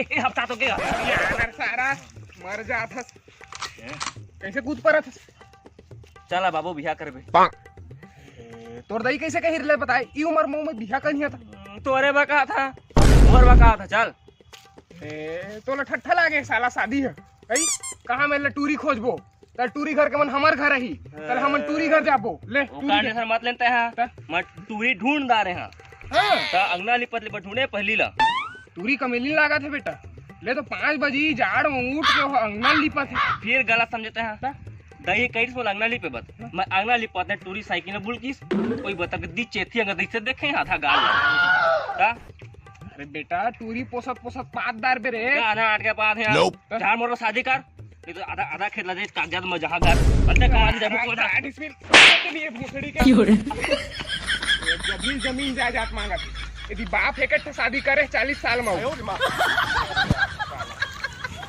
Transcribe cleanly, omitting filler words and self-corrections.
हफ्ता तो के यार सारा मर जात हस कैसे कूद परत हस चला बाबू बिहा करबे तोर दई कैसे कहिर ले बताए ई उम्र में बिहा कहिया था तोरे बा कहा था मोर बा कहा था चल तोला ठट्ठा लागे साला शादी है कई कहां में टूरी खोजबो तल टूरी घर के मन हमर घर रही तल हमन टूरी घर जाबो ले कांडे सर मत लेते हैं मैं टूरी ढूंढ दा रहे हैं हां त अंगना लिपत लिपत ढूंढे पहली ला टूरी कमेली लागत है बेटा ले तो 5 बजे जाड़ में उठ के अंगना लिपत है फिर गलत समझते हैं दही कैसे बोल अंगना लिपे बत मैं अंगना लिपत है टूरी साइकिल में बुल किस कोई बता के दी चेथी अंग देख से देखे आधा गाल का अरे बेटा टूरी पोसत पोसत पातदार बे रे आधा आठ के बाद है चार मोर शादी कर नहीं तो आधा आधा खेत लगे कागजात में जहां घर अन्य कमा दे को जा लिए भूखड़ी के जमीन जायदाद मांगत यदि बाप एकट शादी करे 40 साल में